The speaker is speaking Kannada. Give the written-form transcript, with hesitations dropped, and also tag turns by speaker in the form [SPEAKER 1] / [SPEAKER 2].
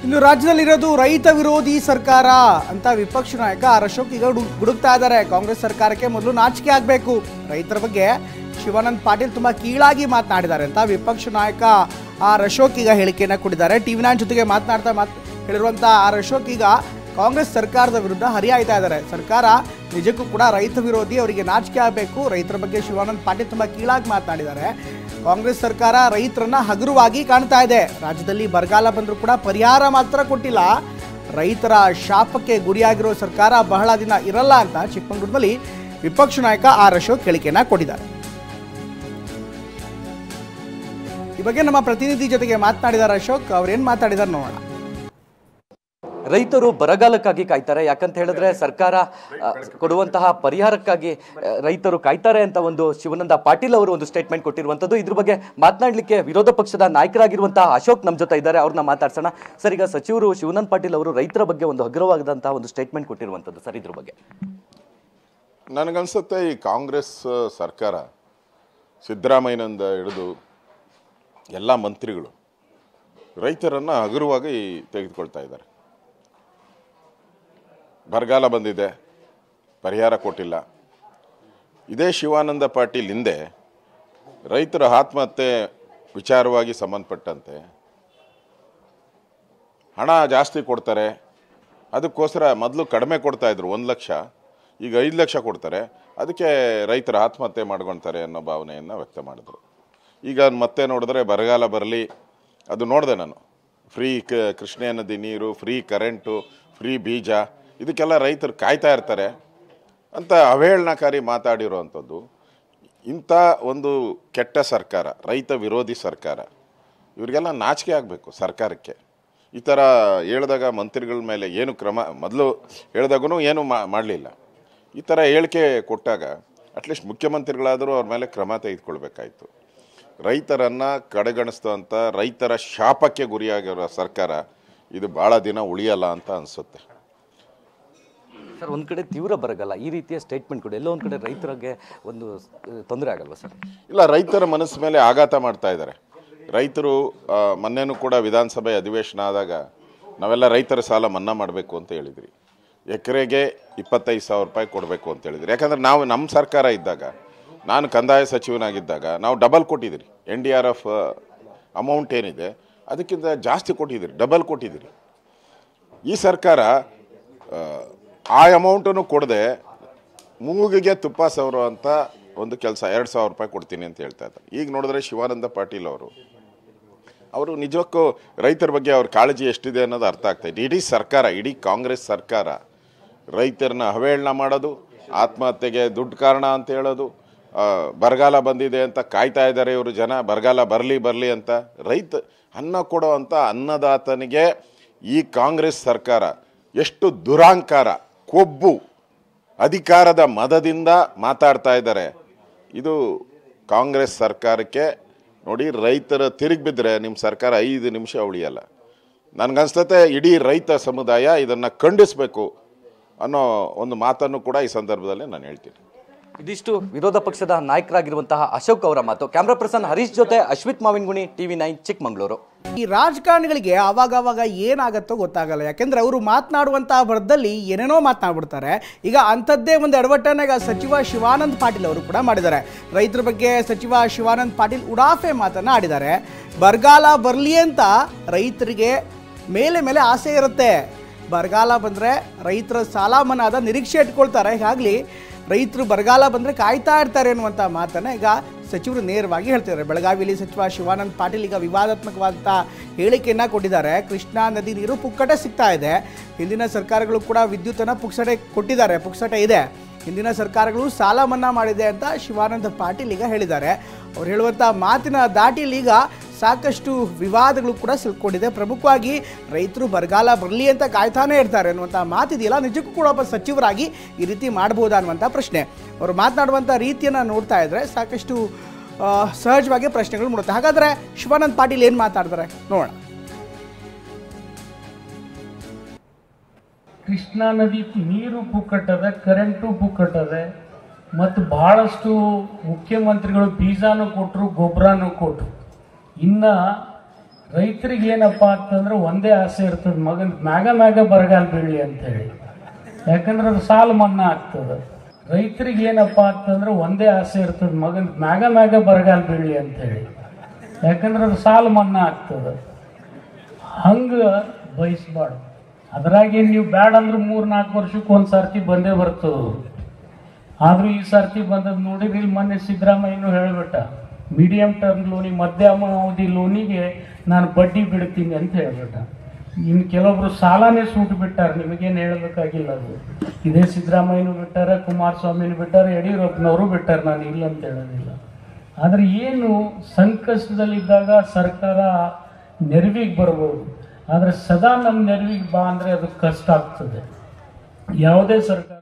[SPEAKER 1] ಇನ್ನು ರಾಜ್ಯದಲ್ಲಿರೋದು ರೈತ ವಿರೋಧಿ ಸರ್ಕಾರ ಅಂತ ವಿಪಕ್ಷ ನಾಯಕ ಆರ್ ಅಶೋಕ್ ಈಗ ಗುಡುಕ್ತಾ ಇದ್ದಾರೆ. ಕಾಂಗ್ರೆಸ್ ಸರ್ಕಾರಕ್ಕೆ ಮೊದಲು ನಾಚಿಕೆ ಆಗಬೇಕು. ರೈತರ ಬಗ್ಗೆ ಶಿವಾನಂದ ಪಾಟೀಲ್ ತುಂಬಾ ಕೀಳಾಗಿ ಮಾತನಾಡಿದ್ದಾರೆ ಅಂತ ವಿಪಕ್ಷ ನಾಯಕ ಆರ್ ಅಶೋಕ್ ಈಗ ಹೇಳಿಕೆಯನ್ನು ಕೊಟ್ಟಿದ್ದಾರೆ. ಟಿವಿ9 ಜೊತೆಗೆ ಹೇಳಿರುವಂಥ ಆರ್ ಅಶೋಕ್ ಈಗ ಕಾಂಗ್ರೆಸ್ ಸರ್ಕಾರದ ವಿರುದ್ಧ ಹರಿಹಾಯ್ತಾ ಇದ್ದಾರೆ. ಸರ್ಕಾರ ನಿಜಕ್ಕೂ ಕೂಡ ರೈತ ವಿರೋಧಿ, ಅವರಿಗೆ ನಾಚಿಕೆ ಆಗಬೇಕು. ರೈತರ ಬಗ್ಗೆ ಶಿವಾನಂದ ಪಾಟೀಲ್ ತುಂಬಾ ಕೀಳಾಗಿ ಮಾತನಾಡಿದ್ದಾರೆ. ಕಾಂಗ್ರೆಸ್ ಸರ್ಕಾರ ರೈತರನ್ನ ಹಗುರವಾಗಿ ಕಾಣ್ತಾ ಇದೆ. ರಾಜ್ಯದಲ್ಲಿ ಬರಗಾಲ ಬಂದರೂ ಕೂಡ ಪರಿಹಾರ ಮಾತ್ರ ಕೊಟ್ಟಿಲ್ಲ. ರೈತರ ಶಾಪಕ್ಕೆ ಗುರಿಯಾಗಿರೋ ಸರ್ಕಾರ ಬಹಳ ದಿನ ಇರಲ್ಲ ಅಂತ ಚಿಕ್ಕಮಗಳೂರಿನಲ್ಲಿ ವಿಪಕ್ಷ ನಾಯಕ ಆರ್ ಅಶೋಕ್ ಹೇಳಿಕೆಯನ್ನ ಕೊಟ್ಟಿದ್ದಾರೆ. ಈ ಬಗ್ಗೆ ನಮ್ಮ ಪ್ರತಿನಿಧಿ ಜೊತೆಗೆ ಮಾತನಾಡಿದ್ದಾರೆ ಅಶೋಕ್. ಅವ್ರೇನ್ ಮಾತಾಡಿದಾರೆ ನೋಡೋಣ.
[SPEAKER 2] ರೈತರು ಬರಗಾಲಕ್ಕಾಗಿ ಕಾಯ್ತಾರೆ, ಯಾಕಂತ ಹೇಳಿದ್ರೆ ಸರ್ಕಾರ ಕೊಡುವಂತಹ ಪರಿಹಾರಕ್ಕಾಗಿ ರೈತರು ಕಾಯ್ತಾರೆ ಅಂತ ಒಂದು ಶಿವಾನಂದ ಪಾಟೀಲ್ ಅವರು ಒಂದು ಸ್ಟೇಟ್ಮೆಂಟ್ ಕೊಟ್ಟಿರುವಂಥದ್ದು. ಇದ್ರ ಬಗ್ಗೆ ಮಾತನಾಡಲಿಕ್ಕೆ ವಿರೋಧ ಪಕ್ಷದ ನಾಯಕರಾಗಿರುವಂತಹ ಅಶೋಕ್ ನಮ್ಮ ಜೊತೆ ಇದ್ದಾರೆ. ಅವ್ರನ್ನ ಮಾತಾಡ್ಸೋಣ. ಸರ್, ಈಗ ಸಚಿವರು ಶಿವಾನಂದ ಪಾಟೀಲ್ ಅವರು ರೈತರ ಬಗ್ಗೆ ಒಂದು ಹಗುರವಾದಂತಹ ಒಂದು ಸ್ಟೇಟ್ಮೆಂಟ್ ಕೊಟ್ಟಿರುವಂಥದ್ದು. ಸರ್, ಇದ್ರ ಬಗ್ಗೆ
[SPEAKER 3] ನನಗನ್ಸುತ್ತೆ ಈ ಕಾಂಗ್ರೆಸ್ ಸರ್ಕಾರ ಸಿದ್ದರಾಮಯ್ಯನಿಂದ ಹಿಡಿದು ಎಲ್ಲ ಮಂತ್ರಿಗಳು ರೈತರನ್ನು ಹಗುರವಾಗಿ ತೆಗೆದುಕೊಳ್ತಾ ಇದ್ದಾರೆ. ಬರಗಾಲ ಬಂದಿದೆ, ಪರಿಹಾರ ಕೊಟ್ಟಿಲ್ಲ. ಇದೇ ಶಿವಾನಂದ ಪಾಟೀಲ್ ಹಿಂದೆ ರೈತರ ಆತ್ಮಹತ್ಯೆ ವಿಚಾರವಾಗಿ ಸಂಬಂಧಪಟ್ಟಂತೆ ಹಣ ಜಾಸ್ತಿ ಕೊಡ್ತಾರೆ, ಅದಕ್ಕೋಸ್ಕರ ಮೊದಲು ಕಡಿಮೆ ಕೊಡ್ತಾಯಿದ್ರು 1 ಲಕ್ಷ, ಈಗ 5 ಲಕ್ಷ ಕೊಡ್ತಾರೆ, ಅದಕ್ಕೆ ರೈತರ ಆತ್ಮಹತ್ಯೆ ಮಾಡ್ಕೊಳ್ತಾರೆ ಅನ್ನೋ ಭಾವನೆಯನ್ನು ವ್ಯಕ್ತ ಮಾಡಿದ್ರು. ಈಗ ಮತ್ತೆ ನೋಡಿದ್ರೆ ಬರಗಾಲ ಬರಲಿ, ಅದು ನೋಡಿದೆ ನಾನು, ಫ್ರೀ ಕೃಷ್ಣಾ ನದಿ ನೀರು, ಫ್ರೀ ಕರೆಂಟು, ಫ್ರೀ ಬೀಜ, ಇದಕ್ಕೆಲ್ಲ ರೈತರು ಕಾಯ್ತಾ ಇರ್ತಾರೆ ಅಂತ ಅವಹೇಳನಕಾರಿ ಮಾತಾಡಿರೋವಂಥದ್ದು. ಇಂಥ ಒಂದು ಕೆಟ್ಟ ಸರ್ಕಾರ, ರೈತ ವಿರೋಧಿ ಸರ್ಕಾರ, ಇವರಿಗೆಲ್ಲ ನಾಚಿಕೆ ಆಗಬೇಕು ಸರ್ಕಾರಕ್ಕೆ. ಈ ಥರ ಹೇಳಿದಾಗ ಮಂತ್ರಿಗಳ ಮೇಲೆ ಏನು ಕ್ರಮ, ಮೊದಲು ಹೇಳಿದಾಗೂ ಏನು ಮಾಡಲಿಲ್ಲ. ಈ ಥರ ಹೇಳಿಕೆ ಕೊಟ್ಟಾಗ ಅಟ್ಲೀಸ್ಟ್ ಮುಖ್ಯಮಂತ್ರಿಗಳಾದರೂ ಅವ್ರ ಮೇಲೆ ಕ್ರಮ ತೆಗೆದುಕೊಳ್ಬೇಕಾಯಿತು. ರೈತರನ್ನು ಕಡೆಗಣಿಸ್ತಂಥ, ರೈತರ ಶಾಪಕ್ಕೆ ಗುರಿಯಾಗಿರೋ ಸರ್ಕಾರ ಇದು ಭಾಳ ದಿನ ಉಳಿಯಲ್ಲ ಅಂತ ಅನಿಸುತ್ತೆ.
[SPEAKER 2] ಸರ್, ಒಂದು ಕಡೆ ತೀವ್ರ ಬರಗಾಲ, ಈ ರೀತಿಯ ಸ್ಟೇಟ್ಮೆಂಟ್ ಕೊಡಿ, ಎಲ್ಲೋ ಒಂದು ಕಡೆ ರೈತರಿಗೆ ಒಂದು ತೊಂದರೆ ಆಗಲ್ವಾ ಸರ್?
[SPEAKER 3] ಇಲ್ಲ, ರೈತರ ಮನಸ್ಸು ಮೇಲೆ ಆಘಾತ ಮಾಡ್ತಾ ಇದ್ದಾರೆ. ರೈತರು ಮೊನ್ನೆನೂ ಕೂಡ ವಿಧಾನಸಭೆ ಅಧಿವೇಶನ ಆದಾಗ ನಾವೆಲ್ಲ ರೈತರ ಸಾಲ ಮನ್ನಾ ಮಾಡಬೇಕು ಅಂತ ಹೇಳಿದ್ರಿ. ಎಕರೆಗೆ 25,000 ರೂಪಾಯಿ ಕೊಡಬೇಕು ಅಂತ ಹೇಳಿದ್ರಿ. ಯಾಕಂದರೆ ನಾವು ನಮ್ಮ ಸರ್ಕಾರ ಇದ್ದಾಗ, ನಾನು ಕಂದಾಯ ಸಚಿವನಾಗಿದ್ದಾಗ ನಾವು ಡಬಲ್ ಕೊಟ್ಟಿದ್ದೀರಿ. NDRF ಅಮೌಂಟ್ ಏನಿದೆ ಅದಕ್ಕಿಂತ ಜಾಸ್ತಿ ಕೊಟ್ಟಿದ್ದೀರಿ, ಡಬಲ್ ಕೊಟ್ಟಿದ್ದೀರಿ. ಈ ಸರ್ಕಾರ ಆ ಅಮೌಂಟನ್ನು ಕೊಡದೆ ಮೂಗಿಗೆ ತುಪ್ಪ ಸವರೋ ಅಂತ ಒಂದು ಕೆಲಸ 2,000 ರೂಪಾಯಿ ಕೊಡ್ತೀನಿ ಅಂತ ಹೇಳ್ತಾ ಇದ್ದಾರೆ. ಈಗ ನೋಡಿದ್ರೆ ಶಿವಾನಂದ ಪಾಟೀಲ್ ಅವರು ನಿಜಕ್ಕೂ ರೈತರ ಬಗ್ಗೆ ಅವ್ರ ಕಾಳಜಿ ಎಷ್ಟಿದೆ ಅನ್ನೋದು ಅರ್ಥ ಆಗ್ತಾಯಿದೆ. ಇಡೀ ಸರ್ಕಾರ, ಇಡೀ ಕಾಂಗ್ರೆಸ್ ಸರ್ಕಾರ ರೈತರನ್ನ ಅವಹೇಳನ ಮಾಡೋದು, ಆತ್ಮಹತ್ಯೆಗೆ ದುಡ್ಡು ಕಾರಣ ಅಂತ ಹೇಳೋದು, ಬರಗಾಲ ಬಂದಿದೆ ಅಂತ ಕಾಯ್ತಾ ಇದ್ದಾರೆ ಇವರು ಜನ, ಬರಗಾಲ ಬರಲಿ ಅಂತ. ಅನ್ನ ಕೊಡೋ ಅಂಥ ಅನ್ನದಾತನಿಗೆ ಈ ಕಾಂಗ್ರೆಸ್ ಸರ್ಕಾರ ಎಷ್ಟು ದುರಾಂಕಾರ, ಕೊಬ್ಬು, ಅಧಿಕಾರದ ಮದದಿಂದ ಮಾತಾಡ್ತಾ ಇದ್ದಾರೆ. ಇದು ಕಾಂಗ್ರೆಸ್ ಸರ್ಕಾರಕ್ಕೆ ನೋಡಿ, ರೈತರ ತಿರುಗಿ ಬಿದ್ದರೆ ನಿಮ್ಮ ಸರ್ಕಾರ 5 ನಿಮಿಷ ಉಳಿಯಲ್ಲ. ನನಗನ್ಸ್ತತೆ ಇಡೀ ರೈತ ಸಮುದಾಯ ಇದನ್ನು ಖಂಡಿಸಬೇಕು ಅನ್ನೋ ಒಂದು ಮಾತನ್ನು ಕೂಡ ಈ ಸಂದರ್ಭದಲ್ಲಿ ನಾನು ಹೇಳ್ತೀನಿ.
[SPEAKER 2] ಇದಿಷ್ಟು ವಿರೋಧ ಪಕ್ಷದ ನಾಯಕರಾಗಿರುವಂತಹ ಅಶೋಕ್ ಅವರ ಮಾತು. ಕ್ಯಾಮ್ರಾ ಪರ್ಸನ್ ಹರೀಶ್ ಜೊತೆ ಅಶ್ವಿತ್ ಮಾವಿನಗುಣಿ, ಟಿವಿ9 ಚಿಕ್ಕಮಗಳೂರು.
[SPEAKER 1] ಈ ರಾಜಕಾರಣಿಗಳಿಗೆ ಆವಾಗ ಏನಾಗತ್ತೋ ಗೊತ್ತಾಗಲ್ಲ. ಯಾಕೆಂದ್ರೆ ಅವರು ಮಾತನಾಡುವಂತಹ ಬರದಲ್ಲಿ ಏನೇನೋ ಮಾತನಾಡ್ಬಿಡ್ತಾರೆ. ಈಗ ಅಂಥದ್ದೇ ಒಂದು ಎಡವಟ್ಟನ್ನ ಸಚಿವ ಶಿವಾನಂದ ಪಾಟೀಲ್ ಅವರು ಕೂಡ ಮಾಡಿದ್ದಾರೆ. ರೈತರ ಬಗ್ಗೆ ಸಚಿವ ಶಿವಾನಂದ ಪಾಟೀಲ್ ಉಡಾಫೆ ಮಾತನ್ನ ಆಡಿದ್ದಾರೆ. ಬರಗಾಲ ಬರಲಿ ಅಂತ ರೈತರಿಗೆ ಮೇಲೆ ಆಸೆ ಇರುತ್ತೆ. ಬರಗಾಲ ಬಂದರೆ ರೈತರ ಸಾಲ ಮನ್ನಾದ ನಿರೀಕ್ಷೆ ಇಟ್ಕೊಳ್ತಾರೆ. ಹೀಗಾಗಿ ರೈತರು ಬರಗಾಲ ಬಂದರೆ ಕಾಯ್ತಾ ಇರ್ತಾರೆ ಅನ್ನುವಂಥ ಮಾತನ್ನು ಈಗ ಸಚಿವರು ನೇರವಾಗಿ ಹೇಳ್ತಿದ್ದಾರೆ. ಬೆಳಗಾವಿಯಲ್ಲಿ ಸಚಿವ ಶಿವಾನಂದ ಪಾಟೀಲ್ ಈಗ ವಿವಾದಾತ್ಮಕವಾದಂಥ ಹೇಳಿಕೆಯನ್ನು ಕೊಟ್ಟಿದ್ದಾರೆ. ಕೃಷ್ಣಾ ನದಿ ನೀರು ಪುಕ್ಕಟೆ ಸಿಗ್ತಾ ಇದೆ. ಹಿಂದಿನ ಸರ್ಕಾರಗಳು ಕೂಡ ವಿದ್ಯುತ್ತನ್ನು ಪುಕ್ಸಟೆ ಇದೆ. ಹಿಂದಿನ ಸರ್ಕಾರಗಳು ಸಾಲ ಮನ್ನಾ ಮಾಡಿದೆ ಅಂತ ಶಿವಾನಂದ ಪಾಟೀಲ್ ಈಗ ಹೇಳಿದ್ದಾರೆ. ಅವ್ರು ಹೇಳುವಂಥ ಮಾತಿನ ದಾಟಿಯಲ್ಲಿ ಈಗ ಸಾಕಷ್ಟು ವಿವಾದಗಳು ಕೂಡ ಸಿಲ್ಕೊಂಡಿದೆ. ಪ್ರಮುಖವಾಗಿ ರೈತರು ಬರಗಾಲ ಬರಲಿ ಅಂತ ಕಾಯ್ತಾನೆ ಇರ್ತಾರೆ ಅನ್ನುವಂಥ ಮಾತಿದೆಯಲ್ಲ, ನಿಜಕ್ಕೂ ಕೂಡ ಒಬ್ಬ ಸಚಿವರಾಗಿ ಈ ರೀತಿ ಮಾಡ್ಬೋದಾ ಅನ್ನುವಂಥ ಪ್ರಶ್ನೆ. ಅವರು ಮಾತನಾಡುವಂಥ ರೀತಿಯನ್ನು ನೋಡ್ತಾ ಇದ್ದರೆ ಸಾಕಷ್ಟು ಸಹಜವಾಗಿ ಪ್ರಶ್ನೆಗಳು ಮೂಡುತ್ತೆ. ಹಾಗಾದರೆ ಶಿವಾನಂದ ಪಾಟೀಲ್ ಏನು ಮಾತಾಡ್ತಾರೆ ನೋಡೋಣ.
[SPEAKER 4] ಕೃಷ್ಣಾ ನದಿ ನೀರು ಪುಕ್ಕಟ್ಟದೆ, ಕರೆಂಟು ಪುಕ್ಕಟ್ಟದೆ, ಮತ್ತು ಬಹಳಷ್ಟು ಮುಖ್ಯಮಂತ್ರಿಗಳು ಬೀಜಾನು ಕೊಟ್ಟರು, ಗೊಬ್ಬರನೂ ಕೊಟ್ಟರು. ಇನ್ನು ರೈತರಿಗೆ ಏನಪ್ಪ ಅಂತಂದ್ರೆ ಒಂದೇ ಆಸೆ ಇರ್ತದೆ, ಮಗನ ಮ್ಯಾಗ ಬರಗಾಲ ಬೀಳಲಿ ಅಂತೇಳಿ. ಯಾಕಂದ್ರೆ ಅದು ಸಾಲ ಮನ್ನಾ ಆಗ್ತದೆ. ರೈತರಿಗೆ ಏನಪ್ಪ ಅಂತಂದ್ರೆ ಒಂದೇ ಆಸೆ ಇರ್ತದೆ, ಮಗನ ಮ್ಯಾಗ ಬರಗಾಲ ಬೀಳಲಿ ಅಂತೇಳಿ. ಯಾಕಂದ್ರೆ ಅದು ಸಾಲ ಮನ್ನಾ ಆಗ್ತದೆ. ಹಂಗೆ ಬಯಸ್ಬಾರ್ದು. ಅದ್ರಾಗೆ ನೀವು ಬ್ಯಾಡ ಅಂದ್ರೆ 3-4 ವರ್ಷಕ್ಕೆ ಒಂದು ಸರ್ತಿ ಬಂದೇ ಬರ್ತದೆ. ಆದರೂ ಈ ಸರ್ತಿ ಬಂದದ್ದು ನೋಡಿದ್ರೆ ಇಲ್ಲಿ ಮೊನ್ನೆ ಸಿದ್ದರಾಮಯ್ಯನೂ ಹೇಳಿಬಿಟ್ಟ, ಮೀಡಿಯಂ ಟರ್ಮ್ ಲೋನಿಗೆ, ಮಧ್ಯಮ ಅವಧಿ ಲೋನಿಗೆ ನಾನು ಬಡ್ಡಿ ಬಿಡ್ತೀನಿ ಅಂತ ಹೇಳ್ಬಿಟ್ಟ. ಇನ್ನು ಕೆಲವೊಬ್ರು ಸಾಲನೇ ಸೂಟ್ ಬಿಟ್ಟಾರೆ, ನಿಮಗೇನು ಹೇಳಬೇಕಾಗಿಲ್ಲ. ಅದು ಇದೇ ಸಿದ್ದರಾಮಯ್ಯನೂ ಬಿಟ್ಟಾರೆ, ಕುಮಾರಸ್ವಾಮಿನೂ ಬಿಟ್ಟಾರೆ, ಯಡಿಯೂರಪ್ಪನವರು ಬಿಟ್ಟಾರೆ, ನಾನು ಇಲ್ಲ ಅಂತ ಹೇಳೋದಿಲ್ಲ. ಆದರೆ ಏನು ಸಂಕಷ್ಟದಲ್ಲಿದ್ದಾಗ ಸರ್ಕಾರ ನೆರವಿಗೆ ಬರ್ಬೋದು, ಆದರೆ ಸದಾ ನಮ್ಮ ನೆರವಿಗೆ ಬಾ ಅಂದರೆ ಅದು ಕಷ್ಟ ಆಗ್ತದೆ. ಯಾವುದೇ ಸರ್ಕಾರ